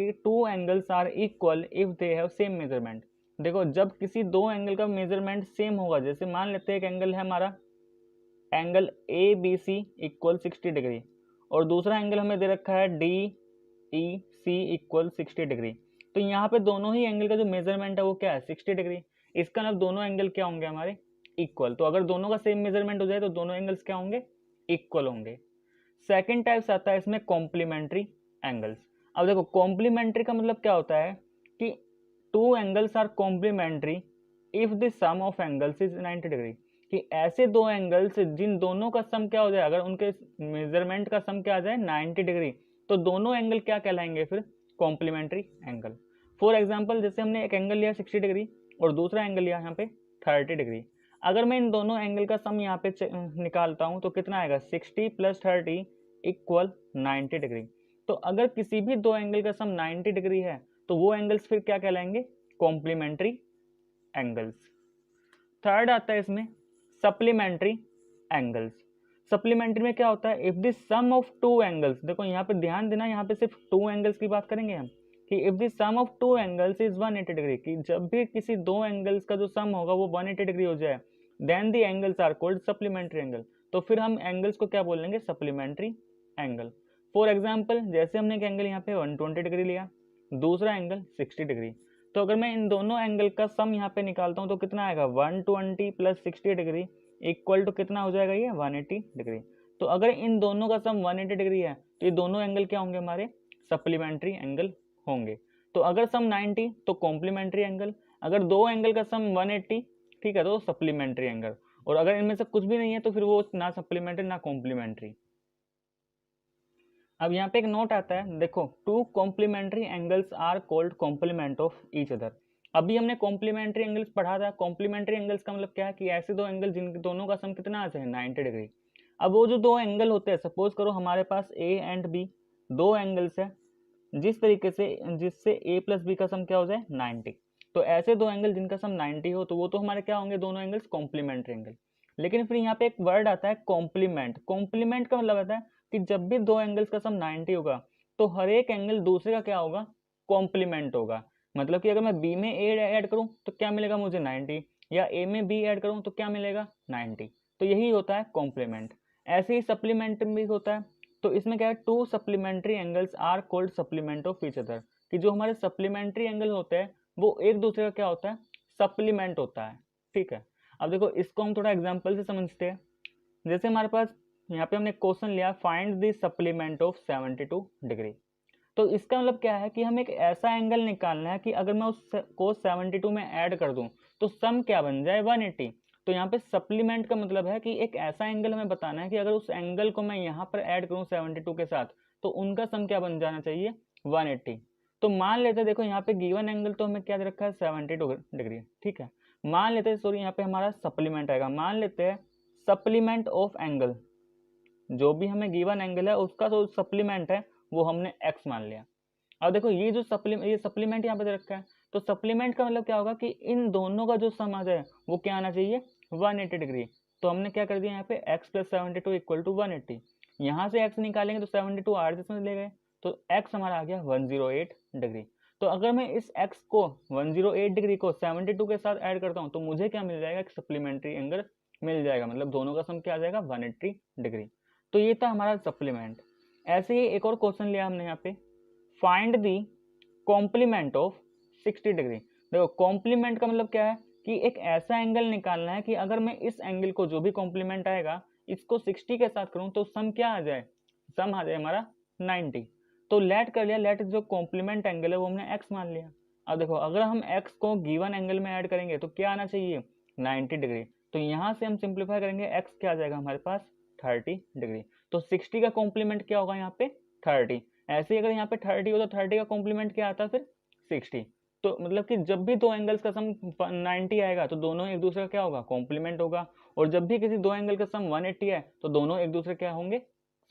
कि two angles are equal if they have same measurement. देखो जब किसी दो एंगल का मेजरमेंट सेम होगा, जैसे मान लेते हैं एक एंगल है हमारा angle A B C equal 60 degree और दूसरा एंगल हमें दे रखा है D E C equal 60 degree. तो यहाँ पे दोनों ही एंगल का जो मेजरमेंट है वो क्या है 60 डिग्री। इसका मतलब दोनों एंगल क्या होंगे हमारे इक्वल। तो अगर दोनों का सेम मेजरमेंट हो जाए तो दोनों एंगल्स क्या होंगे इक्वल होंगे। सेकेंड टाइप्स आता है इसमें कॉम्प्लीमेंट्री एंगल्स। अब देखो कॉम्प्लीमेंट्री का मतलब क्या होता है कि two angles are complementary if the sum of angles is 90 degree. कि ऐसे दो एंगल्स जिन दोनों का सम क्या हो जाए, अगर उनके मेजरमेंट का सम क्या आ जाए 90 डिग्री, तो दोनों एंगल क्या कहलाएंगे फिर कॉम्प्लीमेंट्री एंगल। फॉर एग्जाम्पल जैसे हमने एक एंगल लिया 60 डिग्री और दूसरा एंगल लिया यहाँ पे 30 डिग्री। अगर मैं इन दोनों एंगल का सम यहाँ पे निकालता हूँ तो कितना आएगा 60 + 30 इक्वल 90 डिग्री। तो अगर किसी भी दो एंगल का सम 90 डिग्री है तो वो एंगल्स फिर क्या कहलाएंगे कॉम्प्लीमेंट्री एंगल्स। थर्ड आता है इसमें सप्लीमेंट्री एंगल्स। सप्लीमेंट्री में क्या होता है if the sum of two angles, देखो यहाँ पे ध्यान देना, यहाँ पे सिर्फ टू एंगल्स की बात करेंगे हम कि if the sum of two angles is 180 degree, कि जब भी किसी दो एंगल्स का जो सम होगा वो 180 डिग्री हो जाए, then the angles are called supplementary angle. तो फिर हम एंगल्स को क्या बोलेंगे सप्लीमेंट्री एंगल। फॉर एग्जाम्पल जैसे हमने एक एंगल यहाँ पे 120 डिग्री लिया, दूसरा एंगल 60 डिग्री, तो अगर मैं इन दोनों एंगल का सम यहाँ पे निकालता हूँ तो कितना आएगा 120 + 60 डिग्री इक्वल टू कितना हो जाएगा ये 180 डिग्री। तो अगर इन दोनों का सम 180 डिग्री है तो ये दोनों एंगल क्या होंगे हमारे सप्लीमेंट्री एंगल होंगे। तो अगर सम 90 तो कॉम्प्लीमेंट्री एंगल, अगर दो एंगल का सम 180 ठीक है तो सप्लीमेंट्री एंगल, और अगर इनमें से कुछ भी नहीं है तो फिर वो ना सप्लीमेंट्री ना कॉम्प्लीमेंट्री। अब यहाँ पे एक नोट आता है, देखो two complementary angles are called complement of each other. अभी हमने कॉम्प्लीमेंट्री एंगल्स पढ़ा था। कॉम्प्लीमेंट्री एंगल्स का मतलब क्या है कि ऐसे दो एंगल जिन दोनों का सम कितना आ जाए 90 डिग्री। अब वो जो दो एंगल होते हैं, सपोज करो हमारे पास ए एंड बी दो एंगल्स है, जिस तरीके से जिससे ए प्लस बी का सम क्या हो जाए 90, तो ऐसे दो एंगल जिनका सम 90 हो तो वो तो हमारे क्या होंगे दोनों एंगल्स कॉम्प्लीमेंट्री एंगल। लेकिन फिर यहाँ पे एक वर्ड आता है कॉम्प्लीमेंट। कॉम्प्लीमेंट का मतलब आता है कि जब भी दो एंगल्स का सम 90 होगा तो हर एक एंगल दूसरे का क्या होगा कॉम्प्लीमेंट होगा। मतलब कि अगर मैं बी में ए ऐड करूं तो क्या मिलेगा मुझे 90, या ए में बी ऐड करूं तो क्या मिलेगा 90। तो यही होता है कॉम्प्लीमेंट। ऐसे ही सप्लीमेंट भी होता है। तो इसमें क्या है two supplementary angles are called supplement of each other, कि जो हमारे सप्लीमेंट्री एंगल होते हैं वो एक दूसरे का क्या होता है सप्लीमेंट होता है। ठीक है, अब देखो इसको हम थोड़ा एग्जाम्पल से समझते हैं। जैसे हमारे पास यहाँ पे हमने क्वेश्चन लिया find the supplement of 72 degree. तो इसका मतलब क्या है कि हमें एक ऐसा एंगल निकालना है कि अगर मैं उसको 72 में ऐड कर दूं तो सम क्या बन जाए 180। तो यहाँ पे सप्लीमेंट का मतलब है कि एक ऐसा एंगल हमें बताना है कि अगर उस एंगल को मैं यहाँ पर ऐड करूँ 72 के साथ तो उनका सम क्या बन जाना चाहिए 180। तो मान लेते हैं, देखो यहाँ पे गिवन एंगल तो हमें क्या दे रखा है 72 डिग्री। ठीक है, मान लेते हैं, सॉरी यहाँ पे हमारा सप्लीमेंट आएगा, मान लेते हैं सप्लीमेंट ऑफ एंगल, जो भी हमें गिवन एंगल है उसका जो सप्लीमेंट है वो हमने x मान लिया। अब देखो ये जो सप्लीमेंट यहाँ पे दे रखा है, तो सप्लीमेंट का मतलब क्या होगा कि इन दोनों का जो सम आ जाए वो क्या आना चाहिए 180 डिग्री। तो हमने क्या कर दिया यहाँ पे x + 72 इक्वल टू 180। यहाँ से x निकालेंगे तो 72 आर में ले गए तो x हमारा आ गया 108 डिग्री। तो अगर मैं इस x को 108 डिग्री को 72 के साथ ऐड करता हूँ तो मुझे क्या मिल जाएगा एक सप्लीमेंट्री एंगल मिल जाएगा, मतलब दोनों का सम क्या आ जाएगा 180 डिग्री। तो ये था हमारा सप्लीमेंट। ऐसे ही एक और क्वेश्चन लिया हमने यहाँ पे find the complement of 60 degree. देखो कॉम्प्लीमेंट का मतलब क्या है कि एक ऐसा एंगल निकालना है कि अगर मैं इस एंगल को जो भी कॉम्प्लीमेंट आएगा इसको 60 के साथ करूं तो सम क्या आ जाए, सम आ जाए हमारा 90। तो लेट कर लिया, लेट जो कॉम्प्लीमेंट एंगल है वो हमने x मान लिया। अब देखो अगर हम x को गिवन एंगल में ऐड करेंगे तो क्या आना चाहिए 90 डिग्री। तो यहाँ से हम सिंप्लीफाई करेंगे x क्या आ जाएगा हमारे पास 30 डिग्री। तो 60 का कॉम्प्लीमेंट क्या होगा यहाँ पे 30। ऐसे ही अगर यहाँ पे 30 हो तो 30 का कॉम्प्लीमेंट क्या आता है फिर 60। तो मतलब कि जब भी दो एंगल्स का सम 90 आएगा तो दोनों एक दूसरे का क्या होगा कॉम्प्लीमेंट होगा, और जब भी किसी दो एंगल का सम 180 है तो दोनों एक दूसरे क्या होंगे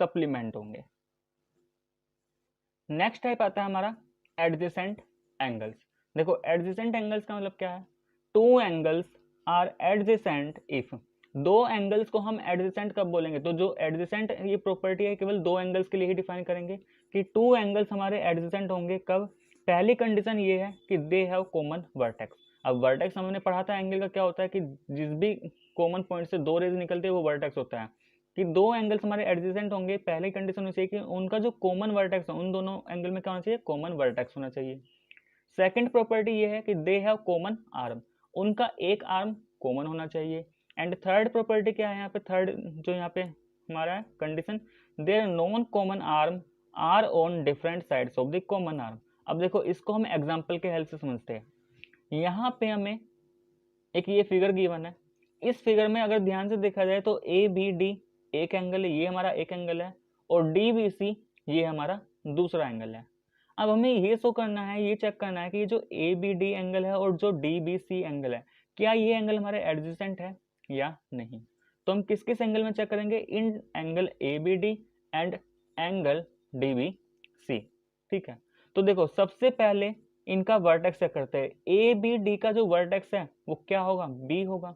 सप्लीमेंट होंगे। नेक्स्ट टाइप आता है हमारा एडजेसेंट एंगल्स। देखो एडजेसेंट एंगल्स का मतलब क्या है two angles are adjacent if, दो एंगल्स को हम एडजेसेंट कब बोलेंगे, तो जो एडजेसेंट ये प्रॉपर्टी है केवल दो एंगल्स के लिए ही डिफाइन करेंगे कि टू एंगल्स हमारे एडजेसेंट होंगे कब, पहली कंडीशन ये है कि दे हैव कॉमन वर्टेक्स। अब वर्टेक्स हमने पढ़ा था एंगल का क्या होता है कि जिस भी कॉमन पॉइंट से दो रेज निकलते हैं वो वर्टेक्स होता है, कि दो एंगल्स हमारे एडजेसेंट होंगे। पहली कंडीशन होनी चाहिए कि उनका जो कॉमन वर्टेक्स है उन दोनों एंगल में क्या होना चाहिए, कॉमन वर्टेक्स होना चाहिए। सेकंड प्रॉपर्टी ये है कि दे हैव कॉमन आर्म, उनका एक आर्म कॉमन होना चाहिए। एंड थर्ड प्रॉपर्टी क्या है यहाँ पे, थर्ड जो यहाँ पे हमारा है condition, their non common arm are on different sides of the common arm. अब देखो इसको हम एग्जाम्पल के हेल्प से समझते हैं। यहाँ पे हमें एक ये फिगर गिवन है, इस फिगर में अगर ध्यान से देखा जाए तो ए बी डी एक एंगल है, ये हमारा एक एंगल है, और डी बी सी ये हमारा दूसरा एंगल है। अब हमें ये शो करना है, ये चेक करना है कि जो ए बी डी एंगल है और जो डी बी सी एंगल है, क्या ये एंगल हमारे एडजेसेंट है या नहीं। तो हम किस किस एंगल में चेक करेंगे, in angle A B D and angle D B C. ठीक है, तो देखो सबसे पहले इनका वर्टेक्स चेक करते हैं। ए बी डी का जो वर्टेक्स है वो क्या होगा, बी होगा।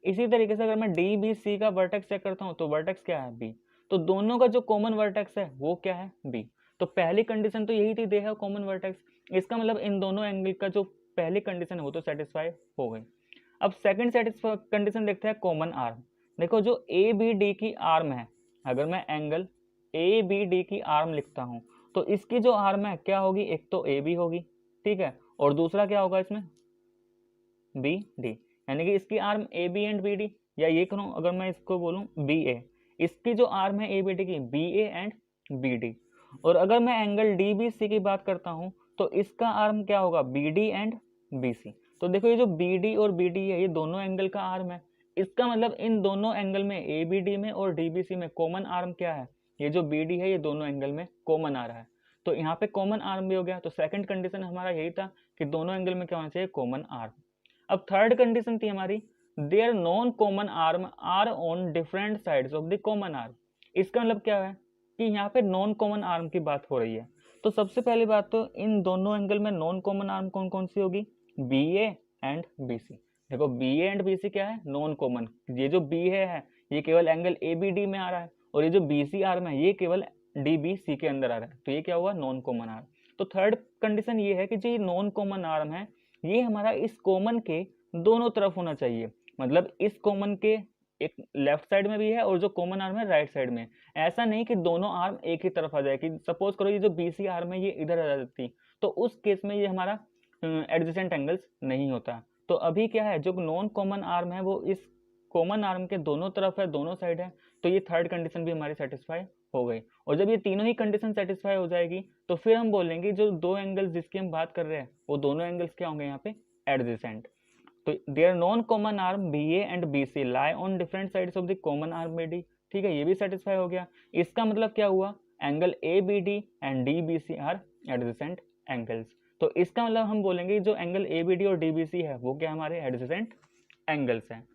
इसी तरीके से अगर मैं डी बी सी का वर्टेक्स चेक करता हूँ तो वर्टेक्स क्या है, बी। तो दोनों का जो कॉमन वर्टेक्स है वो क्या है, बी। तो पहली कंडीशन तो यही थी, दे हैव कॉमन वर्टेक्स। इसका मतलब इन दोनों एंगल का जो पहली कंडीशन है वो तो सेटिस्फाई हो गई। अब सेकंड कंडीशन देखते हैं, कॉमन आर्म। देखो जो ए बी डी की आर्म है, अगर मैं एंगल ए बी डी की आर्म लिखता हूँ तो इसकी जो आर्म है क्या होगी, एक तो ए बी होगी, ठीक है, और दूसरा क्या होगा इसमें, बी डी। यानी कि इसकी arm A B and B D, या ये करूँ अगर मैं इसको बोलूँ बी ए, इसकी जो आर्म है ए बी डी की, B A and B D. और अगर मैं एंगल डी बी सी की बात करता हूँ तो इसका आर्म क्या होगा, B D and B C. तो देखो ये जो बी डी और बी डी है ये दोनों एंगल का आर्म है। इसका मतलब इन दोनों एंगल में ए बी डी में और डी बी सी में कॉमन आर्म क्या है, ये जो बी डी है ये दोनों एंगल में कॉमन आ रहा है। तो यहाँ पे कॉमन आर्म भी हो गया। तो सेकंड कंडीशन हमारा यही था कि दोनों एंगल में क्या होना चाहिए, कॉमन आर्म। अब थर्ड कंडीशन थी हमारी, their non common arm are on different sides of the common arm. इसका मतलब क्या है कि यहाँ पे नॉन कॉमन आर्म की बात हो रही है। तो सबसे पहली बात तो इन दोनों एंगल में नॉन कॉमन आर्म कौन कौन सी होगी, B A and B C. देखो B A and B C क्या है, नॉन कॉमन। ये जो बी है ये केवल एंगल ए बी डी में आ रहा है, और ये जो बी सी आर्म है ये केवल डी बी सी के अंदर आ रहा है। तो ये क्या हुआ, नॉन कॉमन आर्म। तो थर्ड कंडीशन ये है कि जो नॉन कॉमन आर्म है ये हमारा इस कॉमन के दोनों तरफ होना चाहिए। मतलब इस कॉमन के एक लेफ्ट साइड में भी है और जो कॉमन आर्म है राइट साइड में। ऐसा नहीं कि दोनों आर्म एक ही तरफ आ जाए, कि सपोज करो ये जो बीसी आर्म है ये इधर आ जाती, तो उस केस में ये हमारा एडजेसेंट एंगल्स नहीं होता। तो अभी क्या है, जो नॉन कॉमन आर्म है वो इस कॉमन आर्म के दोनों तरफ है, दोनों साइड है। तो ये थर्ड कंडीशन भी हमारी सेटिस्फाई हो गई। और जब ये तीनों ही कंडीशन सेटिस्फाई हो जाएगी तो फिर हम बोलेंगे जो दो एंगल्स जिसकी हम बात कर रहे हैं वो दोनों एंगल्स क्या होंगे यहाँ पे, एडजेसेंट। तो their non common arm B A and B C lie on different sides of the common arm B D. ठीक है, ये भी सेटिस्फाई हो गया। इसका मतलब क्या हुआ, angle A B D and D B C are adjacent angles. तो इसका मतलब हम बोलेंगे जो एंगल ए बी डी और डी बी सी है वो क्या हमारे एडजेसेंट एंगल्स हैं।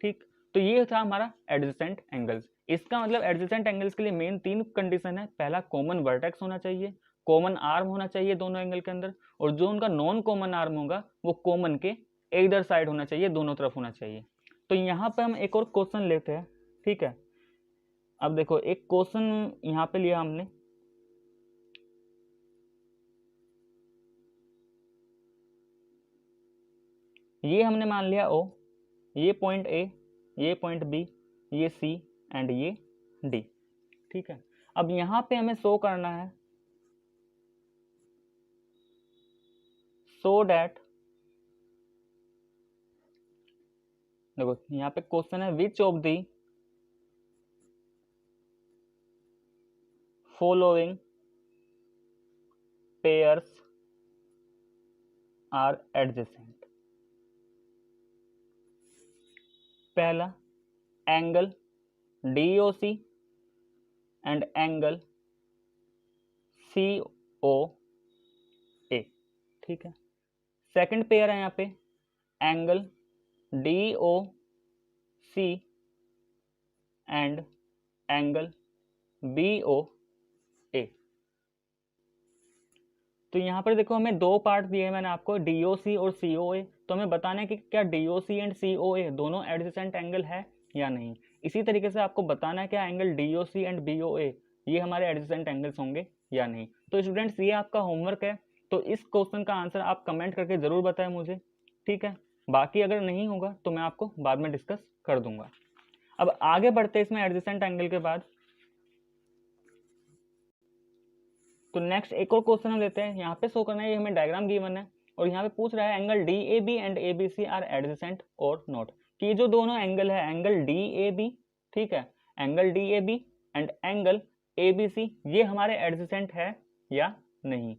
ठीक, तो ये था हमारा एडजेसेंट एंगल्स। इसका मतलब एडजेसेंट एंगल्स के लिए मेन तीन कंडीशन है। पहला, कॉमन वर्टेक्स होना चाहिए, कॉमन आर्म होना चाहिए दोनों एंगल के अंदर, और जो उनका नॉन कॉमन आर्म होगा वो कॉमन के इधर साइड होना चाहिए, दोनों तरफ होना चाहिए। तो यहाँ पे हम एक और क्वेश्चन लेते हैं। ठीक है, अब देखो एक क्वेश्चन यहाँ पे लिया हमने, ये हमने मान लिया ओ, ये पॉइंट ए, ये पॉइंट बी, ये सी एंड ये डी। ठीक है, अब यहाँ पे हमें शो करना है सो डैट, देखो यहाँ पे क्वेश्चन है which of the following pairs are adjacent. पहला, angle DOC and angle COA। ठीक है, सेकंड पेयर है यहाँ पे angle DOC and angle BOA। तो यहाँ पर देखो हमें दो पार्ट दिए हैं मैंने आपको, DOC और COA। तो हमें बताना है कि क्या DOC एंड COA दोनों एडजेसेंट एंगल है या नहीं। इसी तरीके से आपको बताना है क्या एंगल DOC एंड BOA ये हमारे एडजेसेंट एंगल्स होंगे या नहीं। तो स्टूडेंट्स ये आपका होमवर्क है तो इस क्वेश्चन का आंसर आप कमेंट करके जरूर बताएं मुझे, ठीक है। बाकी अगर नहीं होगा तो मैं आपको बाद में डिस्कस कर दूंगा। अब आगे बढ़ते हैं इसमें एडजेसेंट एंगल के बाद। तो नेक्स्ट एक और क्वेश्चन हम लेते हैं। यहाँ पे शो करना है, ये हमें डायग्राम गिवन है और यहाँ पे पूछ रहा है angle D A B and A B C are adjacent और नॉट, कि जो दोनों एंगल है एंगल डी ए बी, ठीक है, angle D A B and angle A B C, ये हमारे एडजेसेंट है या नहीं।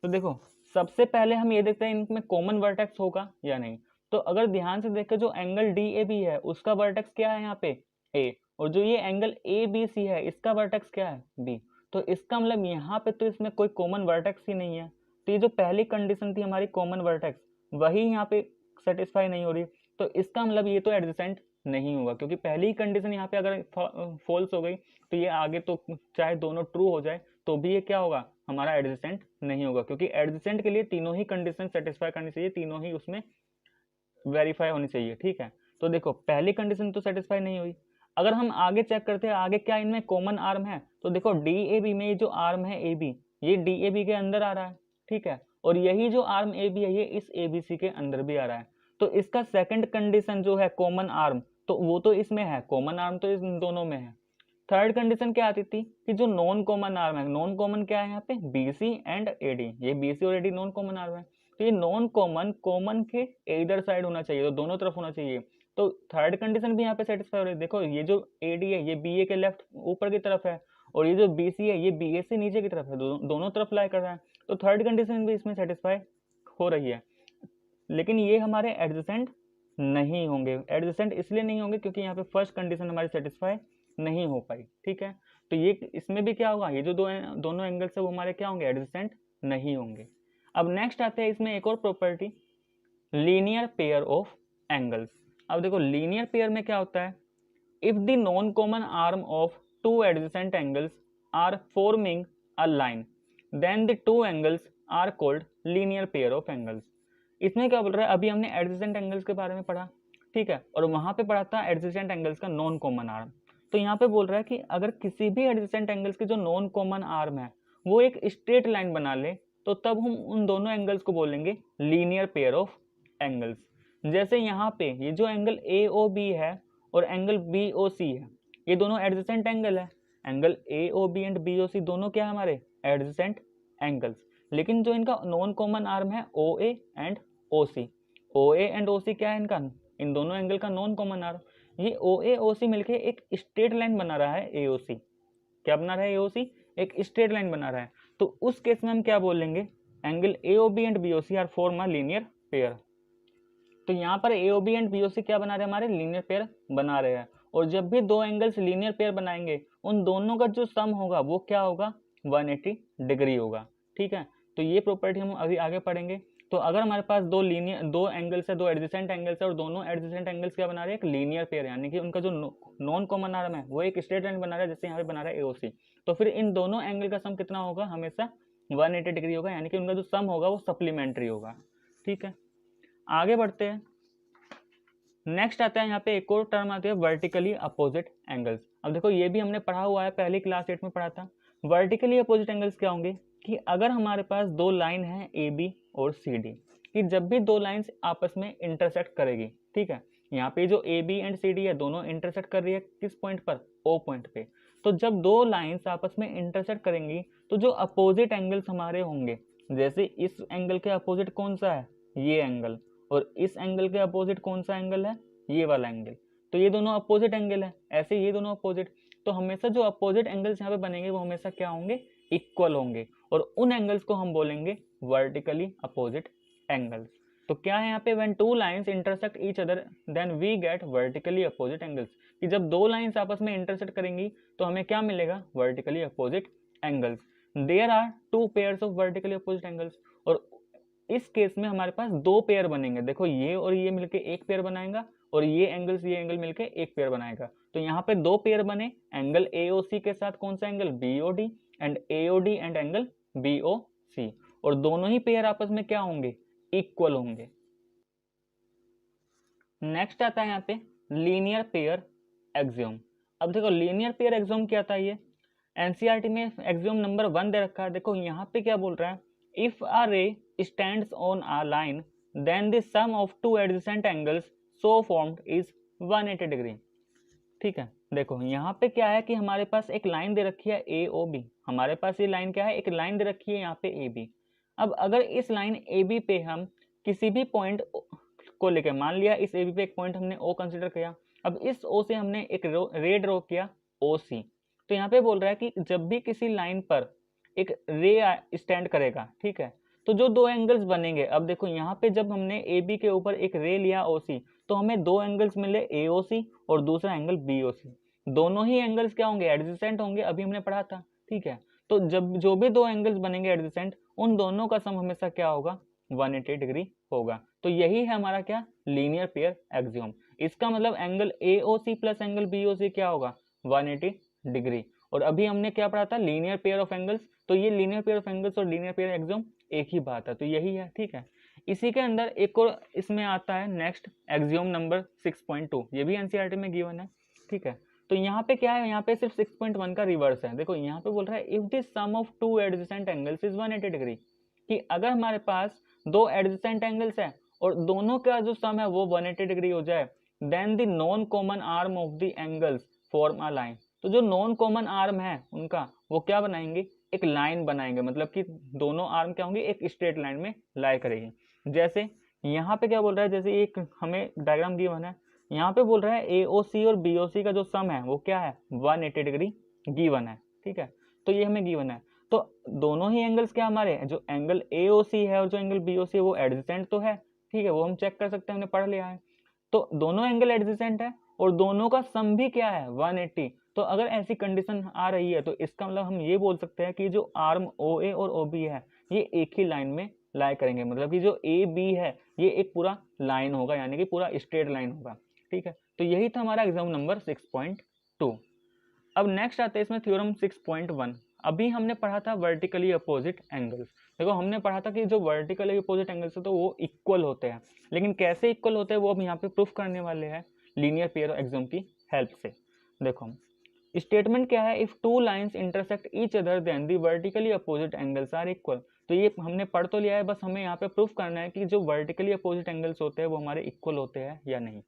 तो देखो सबसे पहले हम ये देखते हैं इनमें कॉमन वर्टेक्स होगा या नहीं। तो अगर ध्यान से देखें जो एंगल डी ए बी है उसका वर्टेक्स क्या है यहाँ पे ए, और जो ये एंगल ए बी सी है इसका वर्टेक्स क्या है बी। तो इसका मतलब यहाँ पे तो इसमें कोई कॉमन वर्टेक्स ही नहीं है। तो ये जो पहली कंडीशन थी हमारी कॉमन वर्टेक्स, वही यहाँ पे सेटिस्फाई नहीं हो रही। तो इसका मतलब ये तो एडजेसेंट नहीं होगा, क्योंकि पहली कंडीशन यहाँ पे अगर फॉल्स हो गई तो ये आगे तो चाहे दोनों ट्रू हो जाए तो भी ये क्या होगा हमारा एडजेसेंट नहीं होगा, क्योंकि एडजेसेंट के लिए तीनों ही कंडीशन सेटिस्फाई करनी चाहिए, तीनों ही उसमें वेरीफाई होनी चाहिए, ठीक है। तो देखो पहली कंडीशन तो सेटिस्फाई नहीं हुई। अगर हम आगे चेक करते हैं आगे क्या इनमें कॉमन आर्म है, तो देखो डी ए बी में जो आर्म है ए बी, ये डी ए बी के अंदर आ रहा है, ठीक है, और यही जो आर्म ए बी है ये इस ए बी सी के अंदर भी आ रहा है। तो इसका सेकंड कंडीशन जो है कॉमन आर्म, तो वो तो इसमें है, कॉमन आर्म तो इन दोनों में है। थर्ड कंडीशन क्या आती थी कि जो नॉन कॉमन आर्म है, नॉन कॉमन क्या है यहाँ पे B C and A D, ये बी सी और A D non common arm है। तो ये नॉन कॉमन कॉमन के इधर साइड होना चाहिए, तो दोनों तरफ होना चाहिए। तो थर्ड कंडीशन भी यहाँ पे सेटिस्फाई हो रही है। देखो ये जो ए डी है ये बी ए के लेफ्ट ऊपर की तरफ है, और ये जो बी सी है ये बी ए से नीचे की तरफ है, दोनों तरफ लाई कर रहा है। तो थर्ड कंडीशन भी इसमें सेटिस्फाई हो रही है, लेकिन ये हमारे एडजेसेंट नहीं होंगे। एडजेसेंट इसलिए नहीं होंगे क्योंकि यहाँ पे फर्स्ट कंडीशन हमारी सेटिस्फाई नहीं हो पाई, ठीक है। तो ये इसमें भी क्या होगा, ये जो दोनों एंगल्स है वो हमारे क्या होंगे एडजेसेंट नहीं होंगे। अब नेक्स्ट आते हैं इसमें एक और property, linear pair of angles. अब देखो लीनियर पेयर में क्या होता है, if the non common arm of two adjacent angles are forming a line then the two angles are called linear pair of angles. इसमें क्या बोल रहा है, अभी हमने एडजेसेंट एंगल्स के बारे में पढ़ा, ठीक है, और वहां पे पढ़ा था एडजेसेंट एंगल्स का नॉन कॉमन आर्म। तो यहाँ पे बोल रहा है कि अगर किसी भी एडजेसेंट एंगल्स की जो नॉन कॉमन आर्म है वो एक स्ट्रेट लाइन बना ले, तो तब हम उन दोनों एंगल्स को बोलेंगे लीनियर पेयर ऑफ एंगल्स। जैसे यहाँ पे ये जो एंगल ए ओ बी है और एंगल बी ओ सी है, ये दोनों एडजेसेंट एंगल है। Angle A O B and B O C दोनों क्या है हमारे एडजेसेंट एंगल्स, लेकिन जो इनका नॉन कॉमन आर्म है ओ A and O C, O A and O C क्या है इनका, इन दोनों एंगल का नॉन कॉमन आर्म। ये ओ ए ओ सी मिलके एक स्ट्रेट लाइन बना रहा है ए ओ सी। क्या बना रहा है ए ओ सी, एक स्ट्रेट लाइन बना रहा है। तो उस केस में हम क्या बोलेंगे, angle A O B and B O C are form a linear pair. तो यहाँ पर A O B and B O C क्या बना रहे हैं हमारे लीनियर पेयर बना रहे हैं। और जब भी दो एंगल्स लीनियर पेयर बनाएंगे उन दोनों का जो सम होगा वो क्या होगा 180 डिग्री होगा, ठीक है। तो ये प्रॉपर्टी हम अभी आगे पढ़ेंगे। तो अगर हमारे पास दो एंगल्स है, दो एडजेसेंट एंगल्स है, और दोनों एडजेसेंट एंगल्स क्या बना रहे हैं एक लीनियर पेयर, यानी कि उनका जो नॉन कॉमन आर्म है वो एक स्ट्रेट लाइन बना रहा है, जैसे यहाँ पे बना रहा है एओसी। तो फिर इन दोनों एंगल का सम कितना होगा, हमेशा 180 डिग्री होगा, यानी कि उनका जो सम होगा वो सप्लीमेंट्री होगा, ठीक है। आगे बढ़ते हैं। नेक्स्ट आता है यहाँ पे एक और टर्म आती है वर्टिकली अपोजिट एंगल्स। अब देखो ये भी हमने पढ़ा हुआ है, पहले क्लास 8 में पढ़ा था। वर्टिकली अपोजिट एंगल्स क्या होंगे कि अगर हमारे पास दो लाइन है ए बी और सी डी, कि जब भी दो लाइंस आपस में इंटरसेक्ट करेगी, ठीक है, यहाँ पे जो A B and C D है दोनों इंटरसेक्ट कर रही है किस पॉइंट पर, ओ पॉइंट पे। तो जब दो लाइंस आपस में इंटरसेक्ट करेंगी तो जो अपोजिट एंगल्स हमारे होंगे, जैसे इस एंगल के अपोजिट कौन सा है ये एंगल, और इस एंगल के अपोजिट कौन सा एंगल है ये वाला एंगल, तो ये दोनों अपोजिट एंगल है, ऐसे ये दोनों अपोजिट। तो हमेशा जो अपोजिट एंगल्स यहाँ पे बनेंगे वो हमेशा क्या होंगे इक्वल होंगे, और उन एंगल्स को हम बोलेंगे वर्टिकली अपोजिट एंगल्स। तो क्या है यहाँ पे, when two lines intersect each other then we get vertically opposite angles, कि जब दो लाइंस आपस में इंटरसेक्ट करेंगी तो हमें क्या मिलेगा vertically opposite angles. There are two pairs of vertically opposite angles, और इस केस में हमारे पास दो पेयर बनेंगे। देखो ये और ये मिलके एक पेयर बनाएगा, और ये एंगल मिलके एक पेयर बनाएगा। तो यहाँ पे दो पेयर बने, एंगल एओसी के साथ कौन सा angle BOD, and AOD and angle BOC, और दोनों ही पेयर आपस में क्या होंगे इक्वल होंगे। नेक्स्ट आता है यहाँ पे लीनियर पेयर एक्सियोम। अब देखो लीनियर पेयर एक्सियोम क्या था, ये एनसीईआरटी में एक्सियोम नंबर 1 दे रखा है। देखो यहाँ पे क्या बोल रहा है, if a ray stands on a line then the sum of two adjacent angles so formed is 180 degree. ठीक है, देखो यहाँ पे क्या है कि हमारे पास एक लाइन दे रखी है ए ओ बी। हमारे पास ये लाइन क्या है, एक लाइन दे रखी है यहाँ पे ए बी। अब अगर इस लाइन ए बी पे हम किसी भी पॉइंट को लेकर, मान लिया इस ए बी पे एक पॉइंट हमने ओ कंसिडर किया, अब इस ओ से हमने एक रे ड्रॉ किया ओ सी। तो यहाँ पे बोल रहा है कि जब भी किसी लाइन पर एक रे स्टैंड करेगा, ठीक है, तो जो दो एंगल्स बनेंगे, अब देखो यहाँ पे जब हमने ए बी के ऊपर एक रे लिया ओ सी, तो हमें दो एंगल्स मिले ए ओ सी और दूसरा एंगल बी ओ सी। दोनों ही एंगल्स क्या होंगे, एडजेसेंट होंगे, अभी हमने पढ़ा था। ठीक है, तो जब जो भी दो एंगल्स बनेंगे एडजेसेंट, उन दोनों का सम हमेशा क्या होगा, 180 डिग्री होगा। तो यही है हमारा क्या, लीनियर पेयर एक्सियोम। इसका मतलब angle A O C plus angle B O C क्या होगा, 180 डिग्री। और अभी हमने क्या पढ़ा था, लीनियर पेयर ऑफ एंगल्स। तो ये लीनियर पेयर ऑफ एंगल्स और लीनियर पेयर एक्सियोम एक ही बात है, तो यही है। ठीक है, इसी के अंदर एक और इसमें आता है नेक्स्ट एक्सियोम नंबर 6.2, ये भी एनसीईआरटी में गिवन है। ठीक है, तो यहाँ पे क्या है, यहाँ पे सिर्फ 6.1 का रिवर्स है। देखो यहाँ पे बोल रहा है if the sum of two adjacent angles is 180 degree, कि अगर हमारे पास दो एडजेसेंट एंगल्स है और दोनों का जो सम है वो 180 डिग्री हो जाए, then the non common arm of the angles form a line. तो जो नॉन कॉमन आर्म है उनका, वो क्या बनाएंगे, एक लाइन बनाएंगे। मतलब कि दोनों आर्म क्या होंगे, एक स्ट्रेट लाइन में लाई करेगी। जैसे यहाँ पे क्या बोल रहा है, जैसे एक हमें डायग्राम गिवन है, यहाँ पे बोल रहा है ए ओ सी और बी ओ सी का जो सम है वो क्या है, 180 डिग्री गिवन है। ठीक है, तो ये हमें गिवन है। तो दोनों ही एंगल्स क्या हमारे, जो एंगल ए ओ सी है और जो एंगल बी ओ सी है वो एडजेसेंट तो है। ठीक है, वो हम चेक कर सकते हैं, हमने पढ़ लिया है। तो दोनों एंगल एडजेसेंट है और दोनों का सम भी क्या है, 180। तो अगर ऐसी कंडीशन आ रही है तो इसका मतलब हम ये बोल सकते हैं कि जो आर्म ओ ए और ओ बी है ये एक ही लाइन में लाई करेंगे। मतलब कि जो ए बी है ये एक पूरा लाइन होगा, यानी कि पूरा स्ट्रेट लाइन होगा। ठीक है, तो यही था हमारा एग्जाम नंबर 6.2। अब नेक्स्ट आते हैं इसमें थ्योरम 6.1। अभी हमने पढ़ा था वर्टिकली अपोजिट एंगल्स। देखो हमने पढ़ा था कि जो वर्टिकली अपोजिट एंगल्स है तो वो इक्वल होते हैं, लेकिन कैसे इक्वल होते हैं वो अब यहाँ पे प्रूफ करने वाले हैं लीनियर पेयर एक्सियोम की हेल्प से। देखो स्टेटमेंट क्या है, if two lines intersect each other then the vertically opposite angles are equal. तो ये हमने पढ़ तो लिया है, बस हमें यहाँ पे प्रूफ करना है कि जो वर्टिकली अपोजिट एंगल्स होते हैं वो हमारे इक्वल होते हैं या नहीं।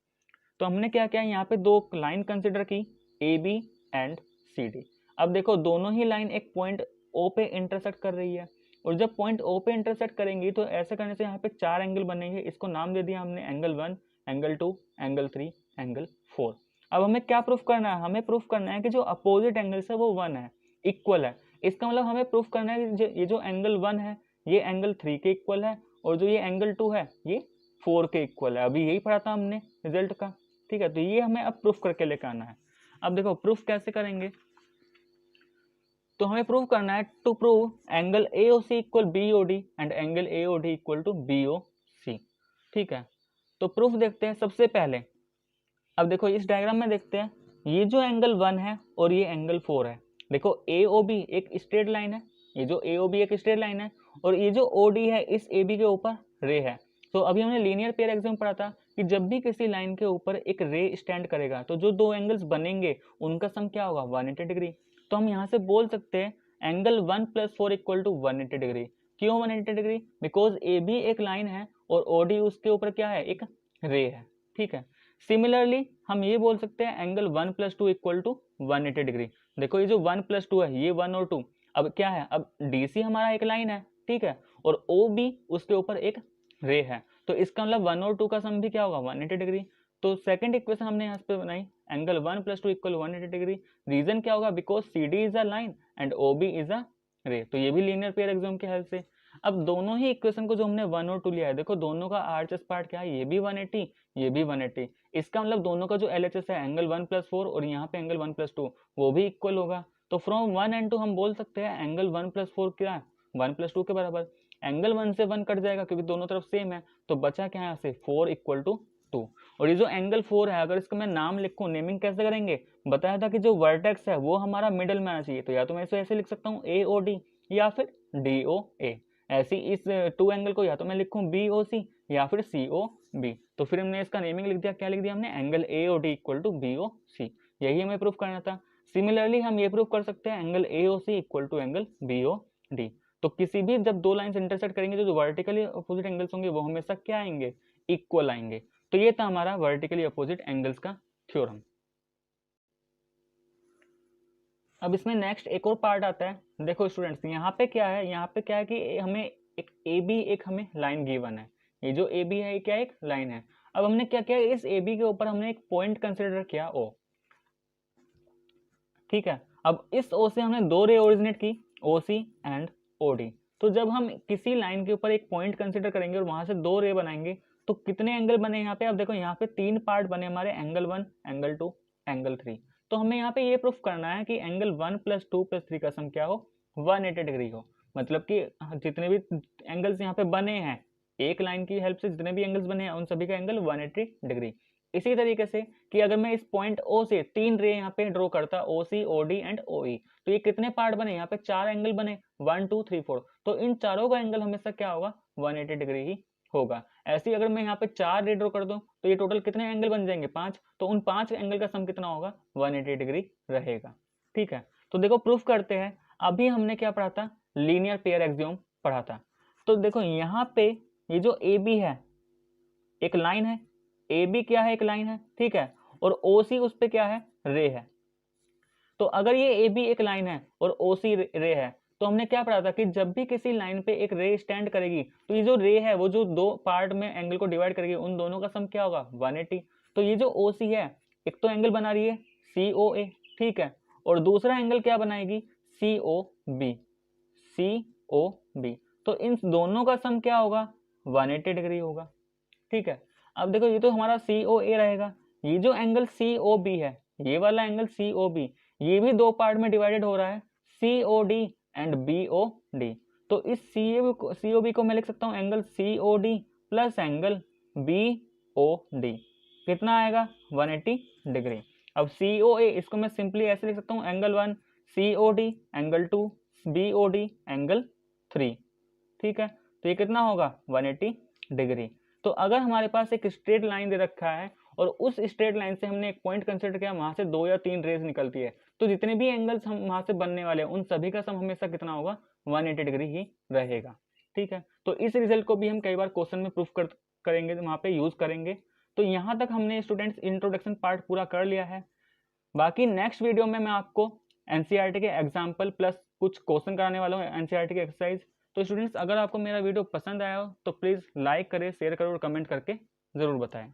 तो हमने क्या किया, यहाँ पे दो लाइन कंसिडर की, A B and C D. अब देखो दोनों ही लाइन एक पॉइंट ओ पे इंटरसेक्ट कर रही है, और जब पॉइंट ओ पे इंटरसेक्ट करेंगी तो ऐसे करने से यहाँ पे चार एंगल बनेंगे। इसको नाम दे दिया हमने एंगल 1, एंगल 2, एंगल 3, एंगल 4। अब हमें क्या प्रूफ करना है, हमें प्रूफ करना है कि जो अपोजिट एंगल्स है वो 1 है, इक्वल है। इसका मतलब हमें प्रूफ करना है कि ये जो एंगल 1 है ये एंगल 3 के इक्वल है, और जो ये एंगल 2 है ये 4 के इक्वल है। अभी यही पढ़ा था हमने रिजल्ट का। ठीक है, तो ये हमें अब प्रूफ करके लेकर आना है। अब देखो प्रूफ कैसे करेंगे, तो हमें प्रूव करना है to prove angle A O C equal B O D and angle A O D equal to B O C. ठीक है, तो प्रूफ देखते हैं सबसे पहले। अब देखो इस डायग्राम में देखते हैं, ये जो एंगल 1 है और ये एंगल 4 है। देखो ए ओ बी एक स्ट्रेट लाइन है, ये जो ए ओ बी एक स्ट्रेट लाइन है, और ये जो ओ डी है इस ए बी के ऊपर रे है। तो अभी हमने लीनियर पेयर एक्सियोम पढ़ा था कि जब भी किसी लाइन के ऊपर एक रे स्टैंड करेगा तो जो दो एंगल्स बनेंगे उनका सम क्या होगा, 180 डिग्री। तो हम यहाँ से बोल सकते हैं एंगल 1 + 4 इक्वल टू 180 डिग्री। क्यों 180 डिग्री, बिकॉज ए बी एक लाइन है और ओ डी उसके ऊपर क्या है, एक रे है। ठीक है, सिमिलरली हम ये बोल सकते हैं एंगल 1 + 2 इक्वल टू 180 डिग्री। देखो ये जो 1 + 2 है, ये 1 और 2, अब क्या है, अब डी सी हमारा एक लाइन है, ठीक है, और ओ बी उसके ऊपर एक रे है, तो इसका मतलब 1 और 2 का सम भी क्या होगा, 180 डिग्री। तो सेकंड इक्वेशन हमने यहाँ पे बनाई, एंगल 1 + 2 इक्वल 180 डिग्री। रीजन क्या होगा, because C D is a line and O B is a ray. तो ये भी लीनियर पेयर एक्सियोम की हेल्प से। अब दोनों ही इक्वेशन को जो हमने 1 और 2 लिया है, देखो दोनों का आरएचएस पार्ट क्या है, ये भी 180, ये भी 180। इसका मतलब दोनों का जो एलएचएस है एंगल 1 + 4 और यहाँ पे एंगल 1 + 2 वो भी इक्वल होगा। तो फ्रॉम 1 and 2 हम बोल सकते हैं एंगल 1 + 4 क्या है, 1 + 2 के बराबर। एंगल 1 से 1 कट जाएगा क्योंकि दोनों तरफ सेम है, तो बचा क्या यहाँ से 4 इक्वल टू 2। और ये जो एंगल 4 है, अगर इसका मैं नाम लिखूं, नेमिंग कैसे करेंगे, बताया था कि जो वर्टेक्स है वो हमारा मिडल में आना चाहिए। तो या तो मैं इसे ऐसे लिख सकता हूँ ए ओ डी या फिर डी ओ ए। ऐसी इस टू एंगल को या तो मैं लिखूं बी ओ सी या फिर सी ओ बी। तो फिर हमने इसका नेमिंग लिख दिया, क्या लिख दिया हमने, angle A O D equal to B O C. यही हमें प्रूफ करना था। सिमिलरली हम ये प्रूव कर सकते हैं angle AOC equal to angle BOD। तो किसी भी जब दो लाइंस इंटरसेक्ट करेंगे तो जो वर्टिकली अपोजिट एंगल्स होंगे वो हमेशा क्या आएंगे, इक्वल आएंगे। तो ये था हमारा वर्टिकली अपोजिट एंगल्स का थ्योरम। अब इसमें नेक्स्ट एक और पार्ट आता है। देखो स्टूडेंट्स, यहाँ पे क्या है कि हमें एक AB एक हमें लाइन गिवन है। ये जो AB है ये क्या एक लाइन है। अब हमने क्या किया, इस AB के ऊपर हमने एक पॉइंट कंसिडर किया O, ठीक है। अब इस O से हमने दो रे ओरिजिनेट की, OC एंड OD। तो जब हम किसी लाइन के ऊपर एक पॉइंट कंसिडर करेंगे और वहां से दो रे बनाएंगे तो कितने एंगल बने यहाँ पे। अब देखो यहाँ पे तीन पार्ट बने हमारे, एंगल 1, एंगल 2, एंगल 3। तो हमें यहाँ पे ये प्रूफ करना है कि एंगल 1 + 2 + 3 का सम क्या हो, 180 डिग्री हो। मतलब कि जितने भी एंगल्स यहाँ पे बने हैं, एक लाइन की हेल्प से जितने भी एंगल्स बने हैं उन सभी का एंगल 180 डिग्री। इसी तरीके से कि अगर मैं इस पॉइंट O से तीन रे यहाँ पे ड्रॉ करता, OC, OD एंड OE, तो ये कितने पार्ट बने, यहाँ पे चार एंगल बने, 1 2 3 4। तो इन चारों का एंगल हमेशा क्या होगा, 180 डिग्री ही होगा। ऐसे ही अगर मैं यहाँ पे चार रे ड्रॉ कर दूं तो ये टोटल कितने एंगल बन जाएंगे, 5। तो उन 5 एंगल का सम कितना होगा, 180 डिग्री रहेगा। ठीक है, तो देखो प्रूफ करते हैं। अभी हमने क्या पढ़ा था, लीनियर पेयर एक्सियोम पढ़ा था। तो देखो यहाँ पे ये जो AB है एक लाइन है, AB क्या है, एक लाइन है, ठीक है, और OC उस पे क्या है, रे है। तो अगर ये AB एक लाइन है और OC रे है, तो हमने क्या पढ़ा था कि जब भी किसी लाइन पे एक रे स्टैंड करेगी तो ये जो रे है वो जो दो पार्ट में एंगल को डिवाइड करेगी, उन दोनों का सम क्या होगा, 180। तो ये जो OC है एक तो एंगल बना रही है COA, ठीक है, और दूसरा एंगल क्या बनाएगी, COB, COB। तो इन दोनों का सम क्या होगा, 180 डिग्री होगा। ठीक है, अब देखो ये तो हमारा COA रहेगा, ये जो एंगल COB है, ये वाला एंगल COB, ये भी दो पार्ट में डिवाइडेड हो रहा है, COD एंड BOD। तो इस COB को मैं लिख सकता हूँ angle COD plus angle BOD, कितना आएगा, 180 डिग्री। अब COA इसको मैं सिंपली ऐसे लिख सकता हूँ, angle 1 COD, angle 2 BOD, angle 3। ठीक है, तो ये कितना होगा, 180 डिग्री। तो अगर हमारे पास एक स्ट्रेट लाइन दे रखा है और उस स्ट्रेट लाइन से हमने एक पॉइंट कंसिडर किया, वहां से 2 या 3 रेज निकलती है, तो जितने भी एंगल्स हम वहां से बनने वाले हैं उन सभी का सम हमेशा कितना होगा, 180 डिग्री ही रहेगा। ठीक है, तो इस रिजल्ट को भी हम कई बार क्वेश्चन में प्रूफ करेंगे, वहां पे यूज करेंगे। तो यहाँ तक हमने स्टूडेंट्स इंट्रोडक्शन पार्ट पूरा कर लिया है। बाकी नेक्स्ट वीडियो में मैं आपको एनसीईआरटी के एग्जाम्पल प्लस कुछ क्वेश्चन कराने वाला हूँ, एनसीईआरटी के एक्सरसाइज। तो स्टूडेंट्स अगर आपको मेरा वीडियो पसंद आया हो तो प्लीज़ लाइक करें, शेयर करें और कमेंट करके ज़रूर बताएं।